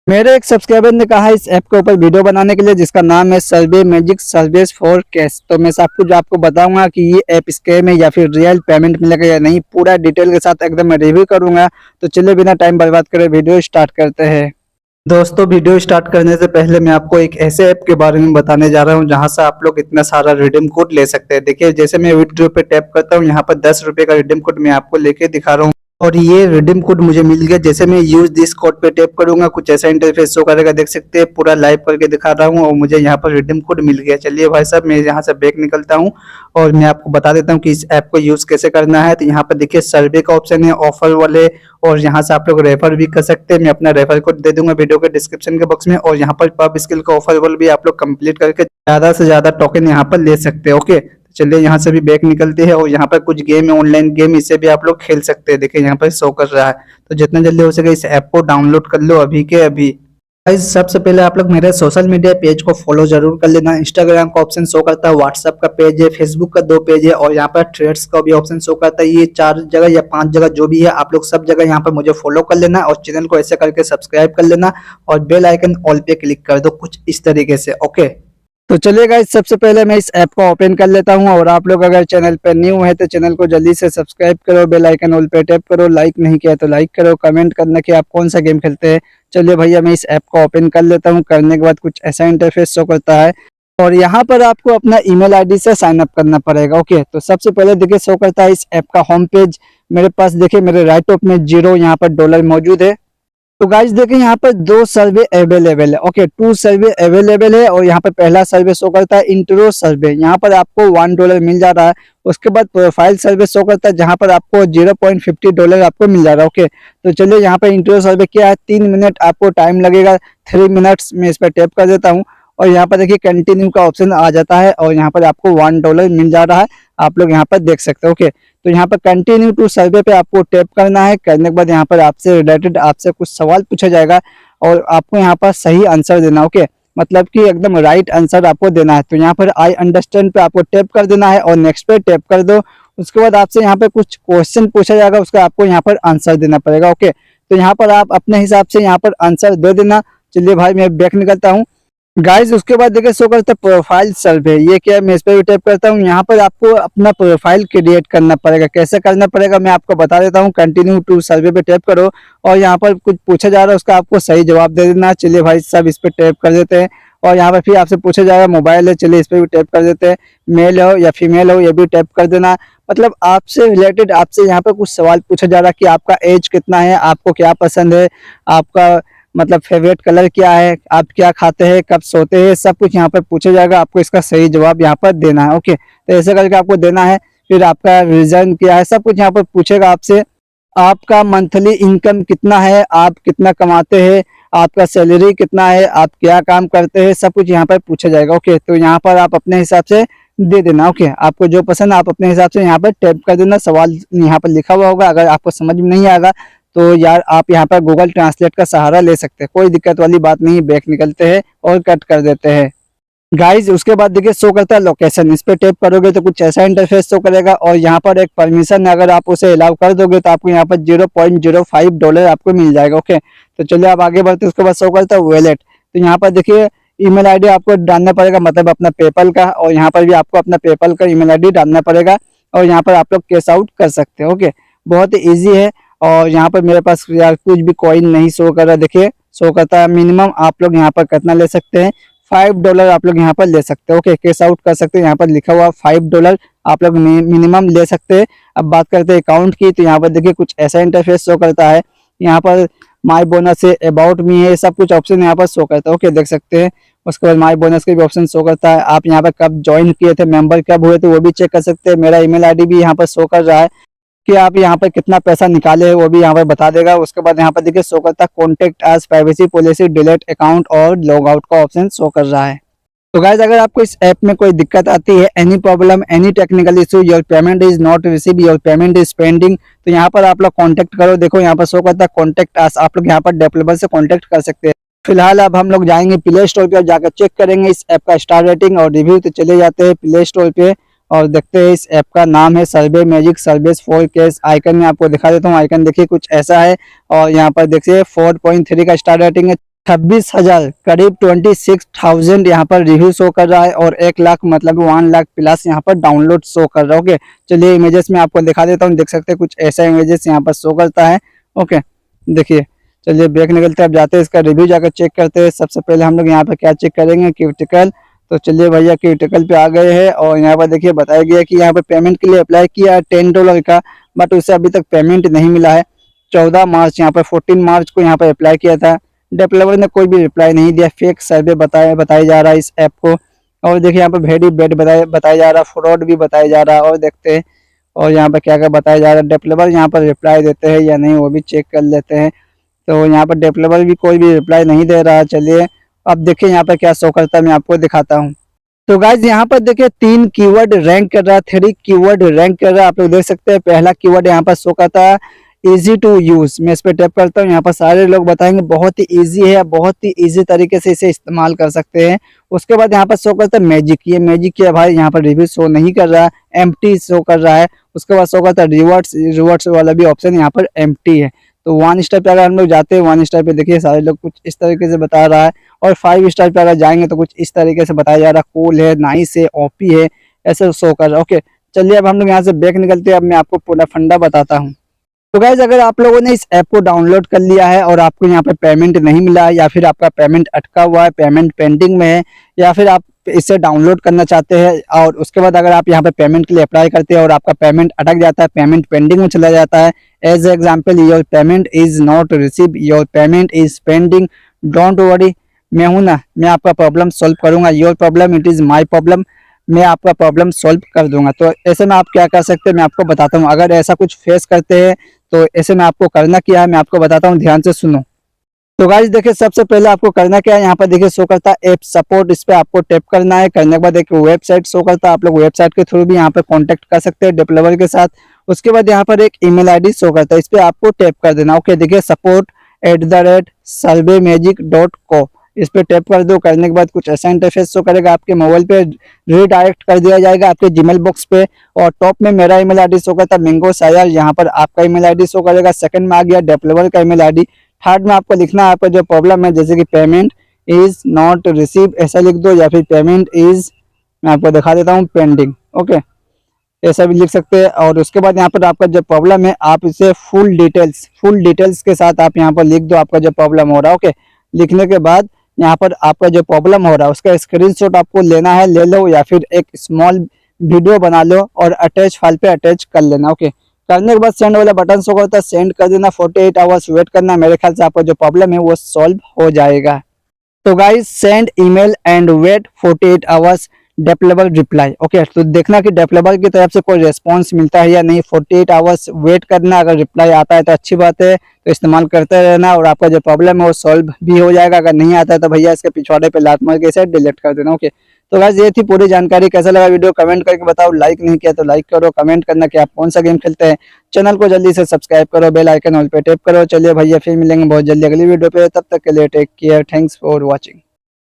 मेरे एक सब्सक्राइबर ने कहा इस ऐप के ऊपर वीडियो बनाने के लिए, जिसका नाम है survey magic service for cash. तो मैं सब कुछ आपको बताऊंगा कि ये ऐप स्कैम है या फिर रियल पेमेंट मिलेगा या नहीं, पूरा डिटेल के साथ एकदम मैं रिव्यू करूंगा। तो चलिए बिना टाइम बर्बाद करे वीडियो स्टार्ट करते हैं। दोस्तों, वीडियो स्टार्ट करने से पहले मैं आपको एक ऐसे ऐप के बारे में बताने जा रहा हूं जहां से आप लोग इतना सारा रिडीम कोड ले सकते हैं। देखिए, जैसे मैं वीडियो पे टैप करता हूं, यहाँ पर 10 रुपए का रिडीम कोड मैं आपको लेके दिखा रहा हूँ और ये रिडीम कोड मुझे मिल गया। जैसे मैं यूज दिस कोड पे टैप करूंगा, कुछ ऐसा इंटरफेस शो करेगा। देख सकते हैं, पूरा लाइव करके दिखा रहा हूँ और मुझे यहाँ पर रिडीम कोड मिल गया। चलिए भाई साहब, मैं यहाँ से बैक निकलता हूँ और मैं आपको बता देता हूँ कि इस ऐप को यूज कैसे करना है। तो यहाँ पर देखिए सर्वे का ऑप्शन है, ऑफर वाले, और यहाँ से आप लोग रेफर भी कर सकते हैं। मैं अपना रेफर कोड दे दूंगा वीडियो के डिस्क्रिप्शन के बॉक्स में। और यहाँ पर पब स्किल का ऑफर वाले भी आप लोग कंप्लीट करके ज्यादा से ज्यादा टोकन यहाँ पर ले सकते हैं। ओके, चलिए यहाँ से भी बैक निकलते हैं और यहाँ पर कुछ गेम है, ऑनलाइन गेम, इसे भी आप लोग खेल सकते हैं। देखिए यहाँ पर शो कर रहा है। तो जितना जल्दी हो सके इस ऐप को डाउनलोड कर लो अभी के अभी। गाइस, सबसे पहले आप लोग मेरे सोशल मीडिया पेज को फॉलो जरूर कर लेना। इंस्टाग्राम का ऑप्शन शो करता है, व्हाट्सएप का पेज है, फेसबुक का 2 पेज है और यहाँ पर थ्रेड्स का भी ऑप्शन शो करता है। ये 4 जगह या 5 जगह जो भी है, आप लोग सब जगह यहाँ पर मुझे फॉलो कर लेना और चैनल को ऐसे करके सब्सक्राइब कर लेना और बेल आइकन ऑल पे क्लिक कर दो, कुछ इस तरीके से। ओके, तो चलिए गाइस, सबसे पहले मैं इस ऐप को ओपन कर लेता हूं और आप लोग अगर चैनल पर न्यू है तो चैनल को जल्दी से सब्सक्राइब करो, बेल आइकन ऑल पे टैप करो, लाइक नहीं किया तो लाइक करो, कमेंट करना कि आप कौन सा गेम खेलते हैं। चलिए भैया, मैं इस ऐप को ओपन कर लेता हूं। करने के बाद कुछ ऐसा इंटरफेस शो करता है और यहाँ पर आपको अपना ईमेल आईडी से साइन अप करना पड़ेगा। ओके, तो सबसे पहले देखिए शो करता है इस ऐप का होम पेज। मेरे पास देखिए मेरे राइट टॉप में 0 यहाँ पर डॉलर मौजूद है। तो गाइस देखिए, यहाँ पर 2 सर्वे अवेलेबल है। ओके, 2 सर्वे अवेलेबल है और यहाँ पर पहला सर्वे शो करता है इंट्रो सर्वे, यहाँ पर आपको $1 मिल जा रहा है। उसके बाद प्रोफाइल सर्वे शो करता है जहाँ पर आपको $0.50 आपको मिल जा रहा है। ओके, तो चलिए यहाँ पर इंट्रो सर्वे क्या है, 3 मिनट आपको टाइम लगेगा। 3 मिनट्स में इस पर टैप कर देता हूँ और यहाँ पर देखिए कंटिन्यू का ऑप्शन आ जाता है और यहाँ पर आपको $1 मिल जा रहा है। आप लोग यहाँ पर देख सकते हो। ओके, तो यहाँ पर कंटिन्यू टू सर्वे पे आपको टैप करना है। करने के बाद यहाँ पर आपसे रिलेटेड आपसे कुछ सवाल पूछा जाएगा और आपको यहाँ पर सही आंसर देना। ओके, मतलब कि एकदम राइट आंसर आपको देना है। तो यहाँ पर आई अंडरस्टैंड पे आपको टैप कर देना है और नेक्स्ट पे टैप कर दो। उसके बाद आपसे यहाँ पे कुछ क्वेश्चन पूछा जाएगा, उसका आपको यहाँ पर आंसर देना पड़ेगा। ओके, तो यहाँ पर आप अपने हिसाब से यहाँ पर आंसर दे देना। चलिए भाई, मैं बैक निकलता हूँ। गाइस, उसके बाद देखिए शो करता है प्रोफाइल सर्वे। ये क्या है, मैं इस पर भी टैप करता हूँ। यहाँ पर आपको अपना प्रोफाइल क्रिएट करना पड़ेगा। कैसे करना पड़ेगा मैं आपको बता देता हूँ। कंटिन्यू टू सर्वे पे टैप करो और यहाँ पर कुछ पूछा जा रहा है, उसका आपको सही जवाब दे देना। चलिए भाई सब इस पे टैप कर देते हैं और यहाँ पर फिर आपसे पूछा जाएगा मोबाइल है, चलिए इस पर भी टैप कर देते हैं। मेल हो या फीमेल हो, ये भी टैप कर देना। मतलब आपसे रिलेटेड आपसे यहाँ पर कुछ सवाल पूछा जा रहा है कि आपका एज कितना है, आपको क्या पसंद है, आपका मतलब फेवरेट कलर क्या है, आप क्या खाते हैं, कब सोते हैं, सब कुछ यहाँ पर पूछा जाएगा। आपको इसका सही जवाब यहाँ पर देना है। ओके, तो ऐसे करके आपको देना है। फिर आपका रीजन क्या है, सब कुछ यहाँ पर पूछेगा आपसे। आपका मंथली इनकम कितना है, आप कितना कमाते हैं, आपका सैलरी कितना है, आप क्या काम करते हैं, सब कुछ यहाँ पर पूछा जाएगा। ओके, तो यहाँ पर आप अपने हिसाब से दे देना। ओके, आपको जो पसंद है आप अपने हिसाब से यहाँ पर टैप कर देना। सवाल यहाँ पर लिखा हुआ होगा, अगर आपको समझ में नहीं आएगा तो यार आप यहाँ पर गूगल ट्रांसलेट का सहारा ले सकते हैं, कोई दिक्कत वाली बात नहीं। बैक निकलते हैं और कट कर देते हैं। गाइज, उसके बाद देखिए शो करता है लोकेशन। इस पे टैप करोगे तो कुछ ऐसा इंटरफेस शो करेगा और यहाँ पर एक परमिशन है, अगर आप उसे अलाउ कर दोगे तो आपको यहाँ पर $0.05 आपको मिल जाएगा। ओके, तो चलिए आप आगे बढ़ते हैं। उसके बाद शो करता है वॉलेट। तो यहाँ पर देखिए ईमेल आईडी आपको डालना पड़ेगा, मतलब अपना पेपल का, और यहाँ पर भी आपको अपना पेपल का ईमेल आईडी डालना पड़ेगा और यहाँ पर आप लोग कैश आउट कर सकते हैं। ओके, बहुत ही ईजी है। और यहाँ पर मेरे पास यार कुछ भी कॉइन नहीं शो कर रहा। देखिए शो करता है मिनिमम आप लोग यहाँ पर कितना ले सकते हैं, $5 आप लोग यहाँ पर ले सकते हैं। ओके, कैश आउट कर सकते हैं। यहाँ पर लिखा हुआ $5 आप लोग मिनिमम ले सकते हैं। अब बात करते हैं अकाउंट की, तो यहाँ पर देखिए कुछ ऐसा इंटरफेस शो करता है। यहाँ पर माई बोनस है, अबाउट मी है, सब कुछ ऑप्शन यहाँ पर शो करता है। ओके, देख सकते हैं। उसके बाद माई बोनस के भी ऑप्शन शो करता है। आप यहाँ पर कब ज्वाइन किए थे, मेंबर कब हुए थे, वो भी चेक कर सकते हैं। मेरा ईमेल आईडी भी यहाँ पर शो कर रहा है कि आप यहाँ पर कितना पैसा निकाले हैं, वो भी यहाँ पर बता देगा। उसके बाद यहाँ पर देखिए शो करता है contact as, privacy policy, delete account और लॉग आउट का ऑप्शन शो कर रहा है। तो गाइस, अगर आपको इस ऐप में कोई दिक्कत आती है, any problem, any technical issue, your payment is not receive, your payment is pending, तो यहाँ पर आप लोग कांटेक्ट करो। देखो यहाँ पर शो करता है कॉन्टेक्ट अस, आप लोग यहाँ पर डेवलपर से कांटेक्ट कर सकते हैं। फिलहाल अब हम लोग जाएंगे प्ले स्टोर पे और जाकर चेक करेंगे इस ऐप का स्टार रेटिंग और रिव्यू। तो चले जाते हैं प्ले स्टोर पे और देखते हैं। इस ऐप का नाम है survey magic service for cash. Icon में आपको दिखा देता हूँ। आइकन देखिए कुछ ऐसा है और यहाँ पर देखिए 4.3 का स्टार रेटिंग है। 26,000 करीब 26,000 यहाँ पर रिव्यू शो कर रहा है और 1 लाख मतलब 1 लाख प्लस यहाँ पर डाउनलोड शो कर रहा है। ओके, चलिए इमेजेस में आपको दिखा देता हूँ, देख सकते हैं कुछ ऐसा इमेजेस यहाँ पर शो करता है। ओके, देखिए, चलिए बैक निकलते हैं, अब जाते हैं इसका रिव्यू जाकर चेक करते हैं। सबसे पहले हम लोग यहाँ पर क्या चेक करेंगे, क्रिटिकल। तो चलिए भैया क्रिटिकल पे आ गए हैं और यहाँ पर देखिए बताया गया कि यहाँ पर पेमेंट के लिए अप्लाई किया है $10 का, बट उसे अभी तक पेमेंट नहीं मिला है। 14 मार्च यहाँ पर 14 मार्च को यहाँ पर अप्लाई किया था, डेवलपर ने कोई भी रिप्लाई नहीं दिया। फेक सर्वे बताया जा रहा है इस ऐप को। और देखिए यहाँ पर वेरी बैड बताया जा रहा है, फ्रॉड भी बताया जा रहा है। और देखते हैं और यहाँ पर क्या क्या बताया जा रहा है, डेवलपर यहाँ पर रिप्लाई देते हैं या नहीं वो भी चेक कर लेते हैं। तो यहाँ पर डेवलपर भी कोई भी रिप्लाई नहीं दे रहा है। चलिए अब देखिए यहाँ पर क्या शो करता है, मैं आपको दिखाता हूँ। तो गाइज यहाँ पर देखिए 3 कीवर्ड रैंक कर रहा है, 3 कीवर्ड रैंक कर रहा है। आप लोग देख सकते हैं पहला कीवर्ड यहाँ पर शो करता है इजी टू यूज। मैं इस पर टैप करता हूँ, यहाँ पर सारे लोग बताएंगे बहुत ही इजी है, बहुत ही इजी तरीके से इसे इस्तेमाल कर सकते हैं। उसके बाद यहाँ पर शो करता है मैजिक, ये मैजिक किया भाई, यहाँ पर रिव्यू शो नहीं कर रहा है, एम्प्टी शो कर रहा है। उसके बाद शो करता है रिवर्ट्स वाला भी ऑप्शन यहाँ पर एम्प्टी है। तो 1 स्टार पे अगर हम लोग जाते हैं, 1 स्टार पे देखिए सारे लोग कुछ इस तरीके से बता रहा है। और 5 स्टार पे अगर जाएंगे तो कुछ इस तरीके से बताया जा रहा है, कूल है, नाइस है, ओपी है, ऐसे शो कर रहा है। ओके, चलिए अब हम लोग यहाँ से बैक निकलते हैं, अब मैं आपको पूरा फंडा बताता हूँ। तो गाइज अगर आप लोगों ने इस ऐप को डाउनलोड कर लिया है और आपको यहाँ पे पेमेंट नहीं मिला है, या फिर आपका पेमेंट अटका हुआ है, पेमेंट पेंडिंग में है, या फिर आप इसे डाउनलोड करना चाहते हैं और उसके बाद अगर आप यहाँ पे पेमेंट के लिए अप्लाई करते हैं और आपका पेमेंट अटक जाता है, पेमेंट पेंडिंग में चला जाता है, as example your payment is not receive, your payment is pending, don't worry, मैं हूँ ना, मैं आपका प्रॉब्लम सॉल्व करूंगा। Your problem it is my problem, मैं आपका प्रॉब्लम सॉल्व कर दूंगा। तो ऐसे में आप क्या कर सकते हैं मैं आपको बताता हूँ। अगर ऐसा कुछ फेस करते हैं तो ऐसे में आपको करना क्या है मैं आपको बताता हूँ, ध्यान से सुनो। तो गाइस देखिए सबसे पहले आपको करना क्या है, यहाँ पर देखिए शो करता है ऐप सपोर्ट, इस पे आपको टैप करना है। करने के बाद एक वेबसाइट शो करता है, आप लोग वेबसाइट के थ्रू भी यहाँ पे कांटेक्ट कर सकते हैं डेवलपर के साथ। उसके बाद यहाँ पर एक ईमेल आईडी शो करता है, इस पे आपको टैप कर देना। ओके, देखिए support@surveymagic.co, इस पे टैप कर दो। करने के बाद कुछ ऐसा इंटरफेस शो करेगा, आपके मोबाइल पे रीडायरेक्ट कर दिया जाएगा आपके जीमेल बॉक्स पे। और टॉप में मेरा ईमेल आईडी शो करता है मैंगो सायर, यहाँ पर आपका ईमेल आईडी शो करेगा। सेकंड में आ गया डेवलपर का ईमेल आईडी। थर्ड में आपको लिखना है आपका जो प्रॉब्लम है, जैसे कि पेमेंट इज नॉट रिसीव ऐसा लिख दो, या फिर पेमेंट इज, मैं आपको दिखा देता हूँ, पेंडिंग। ओके, ऐसा भी लिख सकते हैं। और उसके बाद यहाँ पर आपका जो प्रॉब्लम है आप इसे फुल डिटेल्स के साथ आप यहाँ पर लिख दो आपका जो प्रॉब्लम हो रहा है। ओके, लिखने के बाद यहाँ पर आपका जो प्रॉब्लम हो रहा है उसका स्क्रीनशॉट आपको लेना है, ले लो, या फिर एक स्मॉल वीडियो बना लो और अटैच फाइल पे अटैच कर लेना। ओके, करने के बाद सेंड वाला बटन शो करता है, सेंड कर देना। 48 आवर्स वेट करना, मेरे ख्याल से आपका जो प्रॉब्लम है वो सॉल्व हो जाएगा। तो guys send email and wait 48 hours developer reply. Okay, तो देखना कि डेवलपर की तरफ से कोई रेस्पॉन्स मिलता है या नहीं। 48 आवर्स वेट करना, अगर रिप्लाई आता है तो अच्छी बात है, तो इस्तेमाल करते रहना और आपका जो प्रॉब्लम है वो सॉल्व भी हो जाएगा। अगर नहीं आता है तो भैया इसके पिछवाड़े पे लात मार के इसे डिलीट कर देना। ओके, तो गाइस ये थी पूरी जानकारी। कैसा लगा वीडियो कमेंट करके बताओ, लाइक नहीं किया तो लाइक करो, कमेंट करना कि आप कौन सा गेम खेलते हैं। चैनल को जल्दी से सब्सक्राइब करो, बेल आइकन ऑल पे टैप करो। चलिए भैया फिर मिलेंगे बहुत जल्दी अगली वीडियो पे, तब तक के लिए take care, thanks for watching.